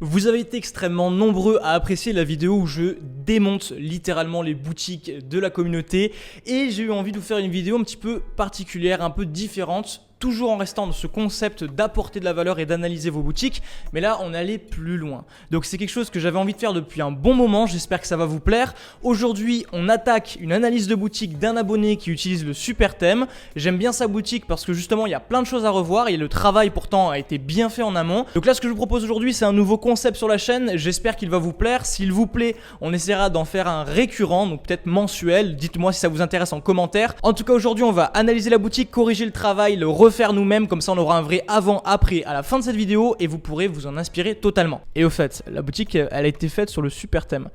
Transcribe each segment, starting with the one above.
Vous avez été extrêmement nombreux à apprécier la vidéo où je démonte littéralement les boutiques de la communauté et j'ai eu envie de vous faire une vidéo un petit peu particulière, un peu différente, toujours en restant dans ce concept d'apporter de la valeur et d'analyser vos boutiques, mais là on allait plus loin. Donc c'est quelque chose que j'avais envie de faire depuis un bon moment, j'espère que ça va vous plaire. Aujourd'hui on attaque une analyse de boutique d'un abonné qui utilise le super thème. J'aime bien sa boutique parce que justement il y a plein de choses à revoir et le travail pourtant a été bien fait en amont. Donc là ce que je vous propose aujourd'hui c'est un nouveau concept sur la chaîne, j'espère qu'il va vous plaire. S'il vous plaît on essaiera d'en faire un récurrent, donc peut-être mensuel, dites-moi si ça vous intéresse en commentaire. En tout cas aujourd'hui on va analyser la boutique, corriger le travail, le refaire nous-mêmes, comme ça on aura un vrai avant-après à la fin de cette vidéo et vous pourrez vous en inspirer totalement. Et au fait, la boutique elle a été faite sur le super thème.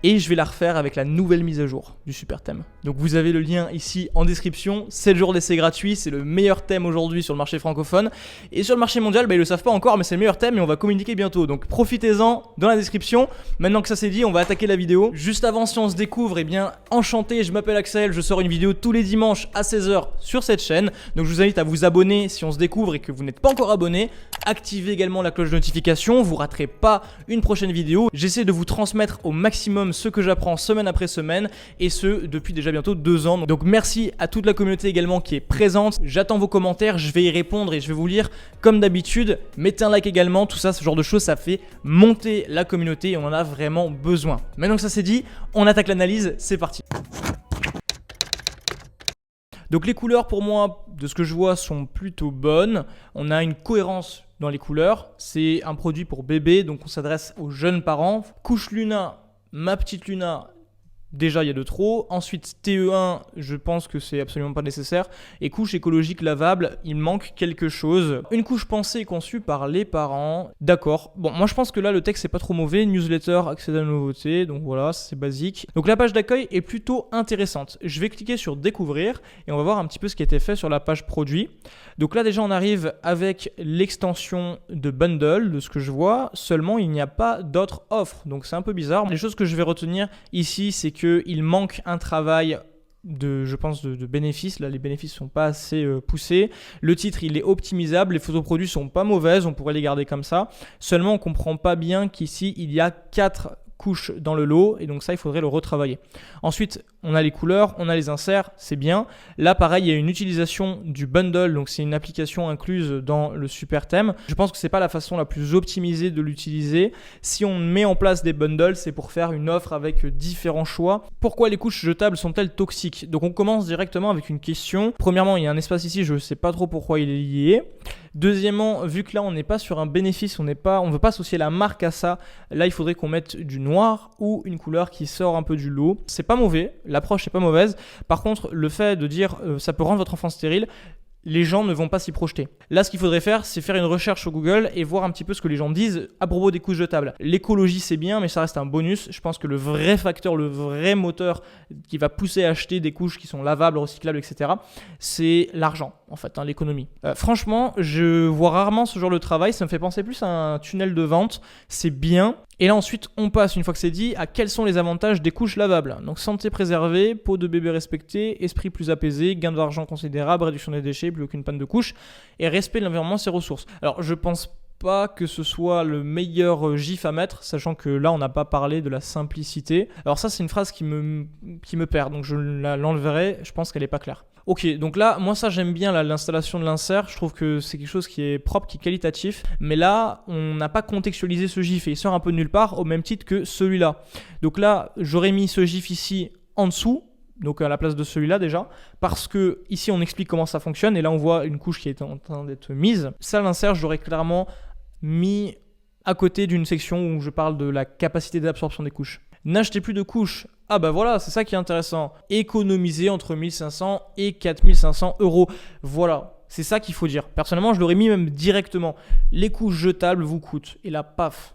Et je vais la refaire avec la nouvelle mise à jour du super thème. Donc vous avez le lien ici en description, 7 jours d'essai gratuit, c'est le meilleur thème aujourd'hui sur le marché francophone. Et sur le marché mondial, ils le savent pas encore, mais c'est le meilleur thème et on va communiquer bientôt. Donc profitez-en dans la description. Maintenant que ça c'est dit, on va attaquer la vidéo. Juste avant, si on se découvre, eh bien enchanté, je m'appelle Axel, je sors une vidéo tous les dimanches à 16 h sur cette chaîne. Donc je vous invite à vous abonner si on se découvre et que vous n'êtes pas encore abonné. Activez également la cloche de notification, vous raterez pas une prochaine vidéo. J'essaie de vous transmettre au maximum ce que j'apprends semaine après semaine et ce depuis déjà bientôt 2 ans. Donc merci à toute la communauté également qui est présente. J'attends vos commentaires, je vais y répondre et je vais vous lire comme d'habitude. Mettez un like également, tout ça, ce genre de choses, ça fait monter la communauté et on en a vraiment besoin. Maintenant que ça c'est dit, on attaque l'analyse, c'est parti. Donc les couleurs pour moi, de ce que je vois, sont plutôt bonnes. On a une cohérence dans les couleurs. C'est un produit pour bébé, donc on s'adresse aux jeunes parents. Couche Luna, ma petite Luna, déjà il y a de trop. Ensuite TE1, je pense que c'est absolument pas nécessaire. Et couche écologique lavable, il manque quelque chose. Une couche pensée et conçue par les parents. D'accord. Bon, moi je pense que là le texte c'est pas trop mauvais. Newsletter, accès à la nouveauté, donc voilà, c'est basique. Donc la page d'accueil est plutôt intéressante. Je vais cliquer sur découvrir et on va voir un petit peu ce qui a été fait sur la page produit. Donc là déjà on arrive avec l'extension de bundle, de ce que je vois. Seulement il n'y a pas d'autres offres. Donc c'est un peu bizarre. Les choses que je vais retenir ici, c'est qu'il manque un travail je pense de bénéfices. Là les bénéfices sont pas assez poussés. Le titre il est optimisable, les photos produits sont pas mauvaises, on pourrait les garder comme ça. Seulement on comprend pas bien qu'ici il y a 4 couches dans le lot et donc ça il faudrait le retravailler. Ensuite on a les couleurs, on a les inserts, c'est bien. Là pareil il y a une utilisation du bundle, donc c'est une application incluse dans le super thème. Je pense que c'est pas la façon la plus optimisée de l'utiliser. Si on met en place des bundles, c'est pour faire une offre avec différents choix. Pourquoi les couches jetables sont-elles toxiques? Donc on commence directement avec une question. Premièrement il y a un espace ici, je sais pas trop pourquoi il est lié. Deuxièmement, vu que là on n'est pas sur un bénéfice, on veut pas associer la marque à ça, là il faudrait qu'on mette du noir ou une couleur qui sort un peu du lot. C'est pas mauvais, l'approche est pas mauvaise. Par contre, le fait de dire ça peut rendre votre enfant stérile, les gens ne vont pas s'y projeter. Là, ce qu'il faudrait faire, c'est faire une recherche sur Google et voir un petit peu ce que les gens disent à propos des couches jetables. L'écologie, c'est bien, mais ça reste un bonus. Je pense que le vrai facteur, le vrai moteur qui va pousser à acheter des couches qui sont lavables, recyclables, etc., c'est l'argent, en fait, l'économie. Franchement, je vois rarement ce genre de travail. Ça me fait penser plus à un tunnel de vente. C'est bien. Et là ensuite on passe, une fois que c'est dit, à quels sont les avantages des couches lavables. Donc santé préservée, peau de bébé respectée, esprit plus apaisé, gain d'argent considérable, réduction des déchets, plus aucune panne de couche et respect de l'environnement et ses ressources. Alors je pense pas que ce soit le meilleur gif à mettre, sachant que là on n'a pas parlé de la simplicité. Alors ça c'est une phrase qui me perd, donc je l'enleverai, je pense qu'elle est pas claire. Ok, donc là, moi ça j'aime bien l'installation de l'insert, je trouve que c'est quelque chose qui est propre, qui est qualitatif, mais là, on n'a pas contextualisé ce gif et il sort un peu de nulle part au même titre que celui-là. Donc là, j'aurais mis ce gif ici en dessous, donc à la place de celui-là déjà, parce que ici on explique comment ça fonctionne et là on voit une couche qui est en train d'être mise. Ça, l'insert, j'aurais clairement mis à côté d'une section où je parle de la capacité d'absorption des couches. N'achetez plus de couches. Ah bah voilà, c'est ça qui est intéressant. Économiser entre 1500 et 4500 euros. Voilà, c'est ça qu'il faut dire. Personnellement, je l'aurais mis même directement. Les couches jetables vous coûtent. Et là, paf.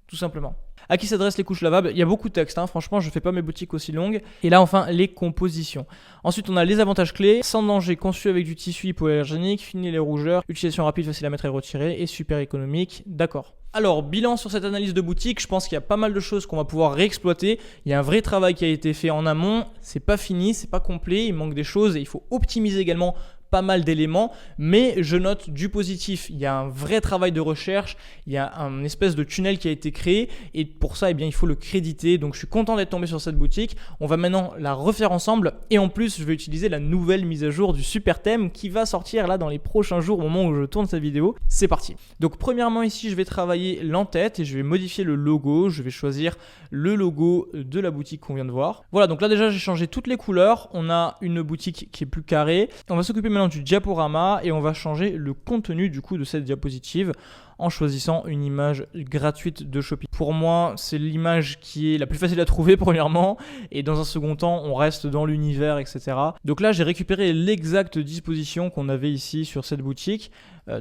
Tout simplement. À qui s'adressent les couches lavables? Il y a beaucoup de textes, franchement je ne fais pas mes boutiques aussi longues. Et là enfin les compositions. Ensuite on a les avantages clés, sans danger, conçu avec du tissu hypoallergénique, fini les rougeurs, utilisation rapide, facile à mettre et retirer et super économique, d'accord. Alors bilan sur cette analyse de boutique, je pense qu'il y a pas mal de choses qu'on va pouvoir réexploiter. Il y a un vrai travail qui a été fait en amont, c'est pas fini, c'est pas complet, il manque des choses et il faut optimiser également pas mal d'éléments, mais je note du positif. Il y a un vrai travail de recherche, il y a un espèce de tunnel qui a été créé et pour ça, eh bien, il faut le créditer. Donc je suis content d'être tombé sur cette boutique. On va maintenant la refaire ensemble et en plus, je vais utiliser la nouvelle mise à jour du super thème qui va sortir là dans les prochains jours au moment où je tourne cette vidéo. C'est parti. Donc premièrement ici, je vais travailler l'entête et je vais modifier le logo. Je vais choisir le logo de la boutique qu'on vient de voir. Voilà, donc là déjà, j'ai changé toutes les couleurs. On a une boutique qui est plus carrée. On va s'occuper maintenant du diaporama et on va changer le contenu du coup de cette diapositive en choisissant une image gratuite de Shopee. Pour moi, c'est l'image qui est la plus facile à trouver premièrement et dans un second temps, on reste dans l'univers, etc. Donc là, j'ai récupéré l'exacte disposition qu'on avait ici sur cette boutique.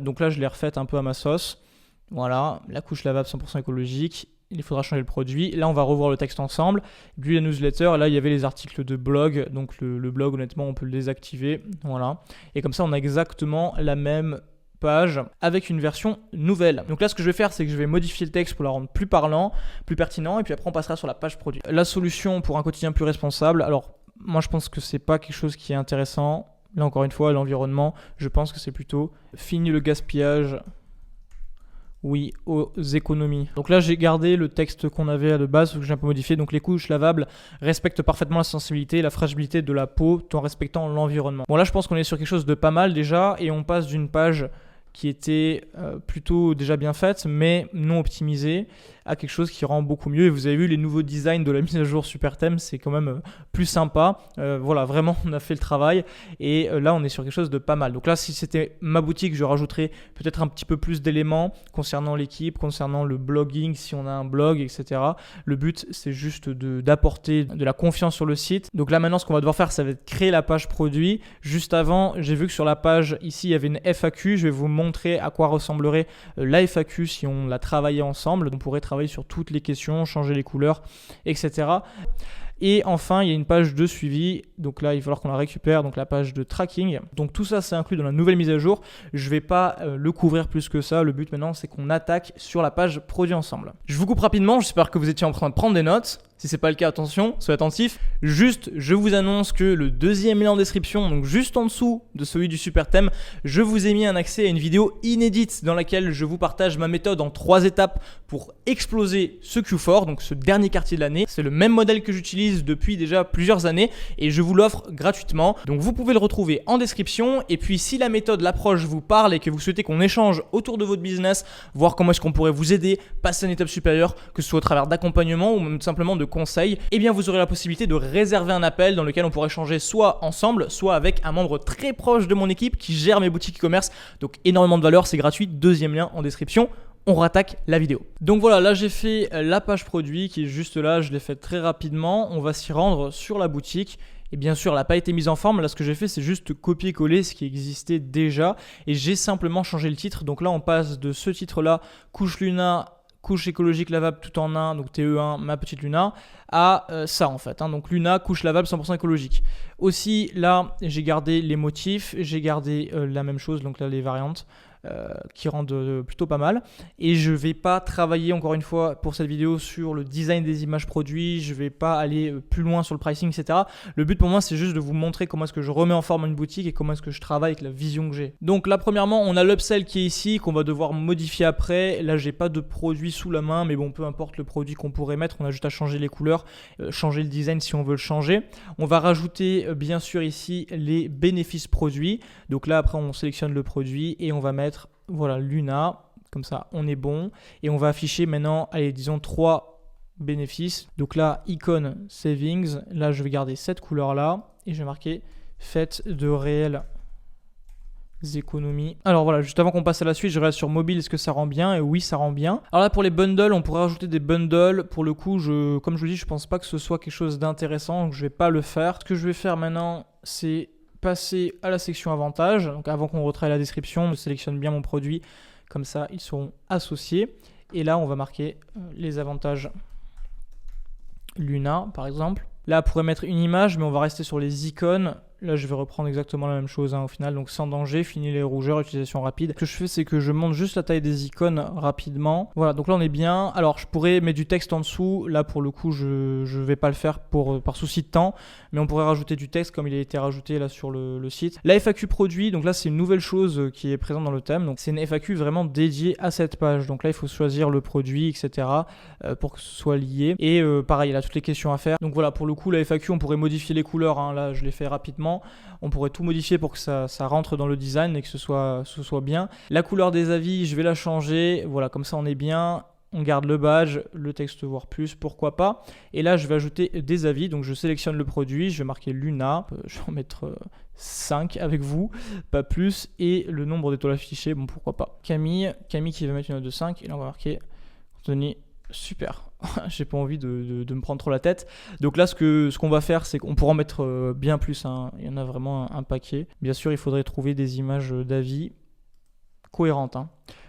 Donc là, je l'ai refaite un peu à ma sauce. Voilà, la couche lavable 100% écologique. Il faudra changer le produit. Là, on va revoir le texte ensemble. Puis la newsletter, là, il y avait les articles de blog. Donc le blog, honnêtement, on peut le désactiver. Voilà. Et comme ça, on a exactement la même page avec une version nouvelle. Donc là, ce que je vais faire, c'est que je vais modifier le texte pour la rendre plus parlant, plus pertinent. Et puis après, on passera sur la page produit. La solution pour un quotidien plus responsable. Alors, moi, je pense que c'est pas quelque chose qui est intéressant. Là, encore une fois, l'environnement, je pense que c'est plutôt fini le gaspillage. Oui, aux économies. Donc là, j'ai gardé le texte qu'on avait à la base, que j'ai un peu modifié. Donc les couches lavables respectent parfaitement la sensibilité et la fragilité de la peau tout en respectant l'environnement. Bon là, je pense qu'on est sur quelque chose de pas mal déjà et on passe d'une page qui était plutôt déjà bien faite mais non optimisée à quelque chose qui rend beaucoup mieux. Et vous avez vu les nouveaux designs de la mise à jour Super Thème, c'est quand même plus sympa. Voilà, vraiment, on a fait le travail. Et là, on est sur quelque chose de pas mal. Donc là, si c'était ma boutique, je rajouterais peut-être un petit peu plus d'éléments concernant l'équipe, concernant le blogging, si on a un blog, etc. Le but, c'est juste d'apporter de la confiance sur le site. Donc là, maintenant, ce qu'on va devoir faire, ça va être créer la page produit. Juste avant, j'ai vu que sur la page, ici, il y avait une FAQ. Je vais vous montrer à quoi ressemblerait la FAQ si on la travaillait ensemble. On pourrait travailler sur toutes les questions, changer les couleurs, etc. Et enfin, il y a une page de suivi. Donc là, il va falloir qu'on la récupère, donc la page de tracking. Donc tout ça, c'est inclus dans la nouvelle mise à jour. Je ne vais pas le couvrir plus que ça. Le but maintenant, c'est qu'on attaque sur la page produit ensemble. Je vous coupe rapidement. J'espère que vous étiez en train de prendre des notes. Si ce n'est pas le cas, attention, soyez attentifs. Juste, je vous annonce que le deuxième lien en description, donc juste en dessous de celui du super thème, je vous ai mis un accès à une vidéo inédite dans laquelle je vous partage ma méthode en 3 étapes pour exploser ce Q4, donc ce dernier quartier de l'année. C'est le même modèle que j'utilise depuis déjà plusieurs années et je vous l'offre gratuitement. Donc vous pouvez le retrouver en description. Et puis si la méthode, l'approche vous parle et que vous souhaitez qu'on échange autour de votre business, voir comment est-ce qu'on pourrait vous aider, passer à une étape supérieure, que ce soit au travers d'accompagnement ou même simplement de conseils, eh bien vous aurez la possibilité de réserver un appel dans lequel on pourrait échanger soit ensemble, soit avec un membre très proche de mon équipe qui gère mes boutiques e-commerce. Donc énormément de valeur, c'est gratuit. Deuxième lien en description. On rattaque la vidéo. Donc voilà, là j'ai fait la page produit qui est juste là, je l'ai fait très rapidement. On va s'y rendre sur la boutique. Et bien sûr, elle n'a pas été mise en forme. Là, ce que j'ai fait, c'est juste copier-coller ce qui existait déjà. Et j'ai simplement changé le titre. Donc là, on passe de ce titre-là, couche Luna, couche écologique lavable tout en un, donc TE1, ma petite Luna, à ça en fait. Donc Luna, couche lavable 100% écologique. Aussi, là, j'ai gardé les motifs, j'ai gardé la même chose, donc là, les variantes. Qui rendent plutôt pas mal. Et je vais pas travailler encore une fois pour cette vidéo sur le design des images produits, je vais pas aller plus loin sur le pricing, etc. Le but pour moi, c'est juste de vous montrer comment est-ce que je remets en forme une boutique et comment est-ce que je travaille avec la vision que j'ai. Donc là, premièrement, on a l'upsell qui est ici, qu'on va devoir modifier après. Là, j'ai pas de produit sous la main, mais bon, peu importe le produit qu'on pourrait mettre, on a juste à changer les couleurs, changer le design si on veut le changer. On va rajouter bien sûr ici les bénéfices produits. Donc là, après, on sélectionne le produit et on va mettre voilà, Luna, comme ça on est bon. Et on va afficher maintenant, allez, disons 3 bénéfices. Donc là, icône savings, là je vais garder cette couleur-là et je vais marquer faites de réelles économies. Alors voilà, juste avant qu'on passe à la suite, je regarde sur mobile, est-ce que ça rend bien? Et oui, ça rend bien. Alors là, pour les bundles, on pourrait rajouter des bundles. Pour le coup, comme je vous dis, je pense pas que ce soit quelque chose d'intéressant, donc je vais pas le faire. Ce que je vais faire maintenant, c'est passer à la section avantages. Donc avant qu'on retravaille la description, je sélectionne bien mon produit, comme ça ils seront associés. Et là on va marquer les avantages Luna par exemple. Là on pourrait mettre une image, mais on va rester sur les icônes Là, je vais reprendre exactement la même chose au final. Donc, sans danger, fini les rougeurs, utilisation rapide. Ce que je fais, c'est que je monte juste la taille des icônes rapidement. Voilà, donc là, on est bien. Alors, je pourrais mettre du texte en dessous. Là, pour le coup, je vais pas le faire par souci de temps. Mais on pourrait rajouter du texte comme il a été rajouté là sur le site. La FAQ produit, donc là, c'est une nouvelle chose qui est présente dans le thème. Donc, c'est une FAQ vraiment dédiée à cette page. Donc là, il faut choisir le produit, etc. Pour que ce soit lié. Et pareil, il a toutes les questions à faire. Donc voilà, pour le coup, la FAQ, on pourrait modifier les couleurs. Là, je l'ai fait rapidement. On pourrait tout modifier pour que ça rentre dans le design et que ce soit bien. La couleur des avis, je vais la changer. Voilà, comme ça, on est bien. On garde le badge, le texte voir plus, pourquoi pas. Et là, je vais ajouter des avis. Donc, je sélectionne le produit. Je vais marquer Luna. Je vais en mettre 5 avec vous, pas plus. Et le nombre d'étoiles affichées, bon, pourquoi pas. Camille qui va mettre une note de 5. Et là, on va marquer Anthony. Super. J'ai pas envie de me prendre trop la tête. Donc là, ce qu'on va faire, c'est qu'on pourra en mettre bien plus. Il y en a vraiment un paquet. Bien sûr, il faudrait trouver des images d'avis cohérentes.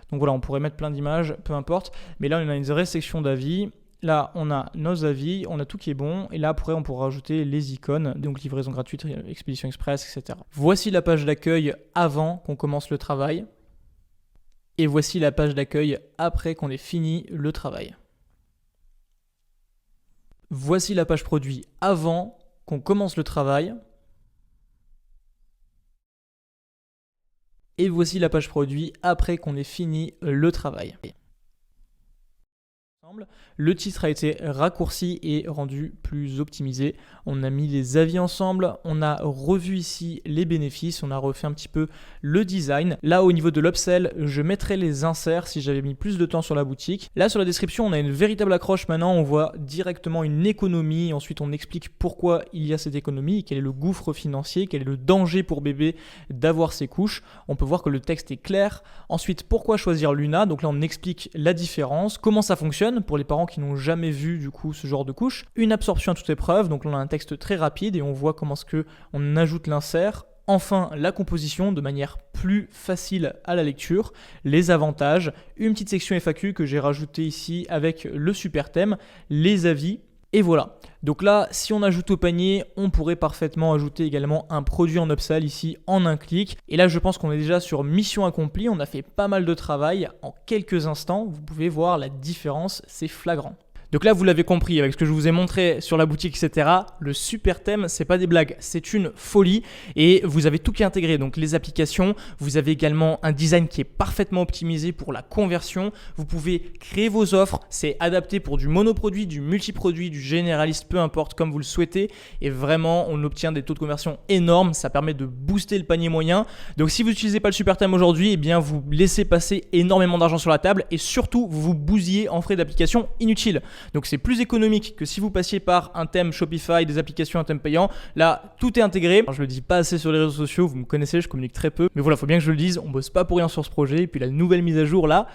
Donc voilà, on pourrait mettre plein d'images, peu importe. Mais là, on a une vraie section d'avis. Là, on a nos avis, on a tout qui est bon. Et là, après, on pourra rajouter les icônes. Donc, livraison gratuite, expédition express, etc. Voici la page d'accueil avant qu'on commence le travail. Et voici la page d'accueil après qu'on ait fini le travail. Voici la page produit avant qu'on commence le travail. Et voici la page produit après qu'on ait fini le travail. Le titre a été raccourci et rendu plus optimisé. On a mis les avis ensemble, on a revu ici les bénéfices, on a refait un petit peu le design. Là, au niveau de l'upsell, je mettrai les inserts si j'avais mis plus de temps sur la boutique. Là, sur la description, on a une véritable accroche maintenant. On voit directement une économie. Ensuite, on explique pourquoi il y a cette économie, quel est le gouffre financier, quel est le danger pour bébé d'avoir ses couches. On peut voir que le texte est clair. Ensuite, pourquoi choisir Luna? Donc là, on explique la différence, comment ça fonctionne pour les parents qui n'ont jamais vu du coup ce genre de couche. Une absorption à toute épreuve, donc là on a un texte très rapide et on voit comment est-ce que on ajoute l'insert. Enfin, la composition de manière plus facile à la lecture, les avantages, une petite section FAQ que j'ai rajoutée ici avec le super thème, les avis. Et voilà. Donc là, si on ajoute au panier, on pourrait parfaitement ajouter également un produit en upsell ici en un clic. Et là, je pense qu'on est déjà sur mission accomplie. On a fait pas mal de travail en quelques instants. Vous pouvez voir la différence, c'est flagrant. Donc là, vous l'avez compris avec ce que je vous ai montré sur la boutique, etc. Le super thème, c'est pas des blagues, c'est une folie et vous avez tout qui est intégré. Donc les applications, vous avez également un design qui est parfaitement optimisé pour la conversion. Vous pouvez créer vos offres, c'est adapté pour du monoproduit, du multiproduit, du généraliste, peu importe comme vous le souhaitez. Et vraiment, on obtient des taux de conversion énormes. Ça permet de booster le panier moyen. Donc si vous n'utilisez pas le super thème aujourd'hui, eh bien vous laissez passer énormément d'argent sur la table et surtout vous vous bousillez en frais d'application inutiles. Donc c'est plus économique que si vous passiez par un thème Shopify, des applications, un thème payant. Là, tout est intégré. Alors, je le dis pas assez sur les réseaux sociaux, vous me connaissez, je communique très peu. Mais voilà, il faut bien que je le dise, on bosse pas pour rien sur ce projet. Et puis la nouvelle mise à jour là,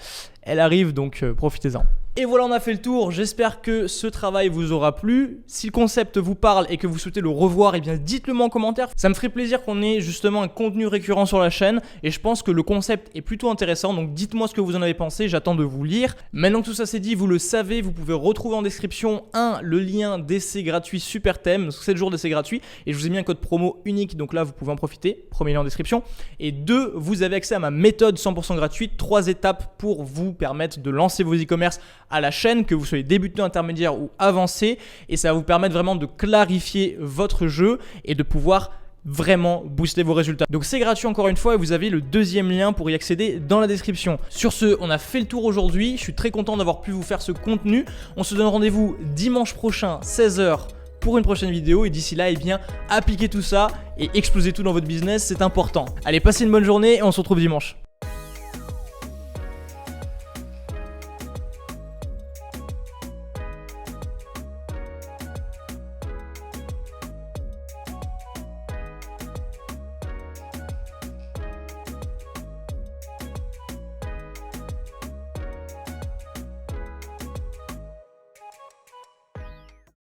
elle arrive, donc profitez-en. Et voilà, on a fait le tour. J'espère que ce travail vous aura plu. Si le concept vous parle et que vous souhaitez le revoir, eh bien dites-le moi en commentaire. Ça me ferait plaisir qu'on ait justement un contenu récurrent sur la chaîne. Et je pense que le concept est plutôt intéressant. Donc dites-moi ce que vous en avez pensé. J'attends de vous lire. Maintenant que tout ça c'est dit, vous le savez, vous pouvez retrouver en description le lien d'essai gratuit super thème. 7 jours d'essai gratuit. Et je vous ai mis un code promo unique. Donc là, vous pouvez en profiter. Premier lien en description. Et 2, vous avez accès à ma méthode 100% gratuite. 3 étapes pour vous permettre de lancer vos e-commerce à la chaîne, que vous soyez débutant, intermédiaire ou avancé, et ça va vous permettre vraiment de clarifier votre jeu et de pouvoir vraiment booster vos résultats. Donc c'est gratuit encore une fois et vous avez le deuxième lien pour y accéder dans la description. Sur ce, on a fait le tour aujourd'hui. Je suis très content d'avoir pu vous faire ce contenu. On se donne rendez-vous dimanche prochain 16h pour une prochaine vidéo et d'ici là, eh bien, appliquez tout ça et explosez tout dans votre business, c'est important. Allez, passez une bonne journée et on se retrouve dimanche.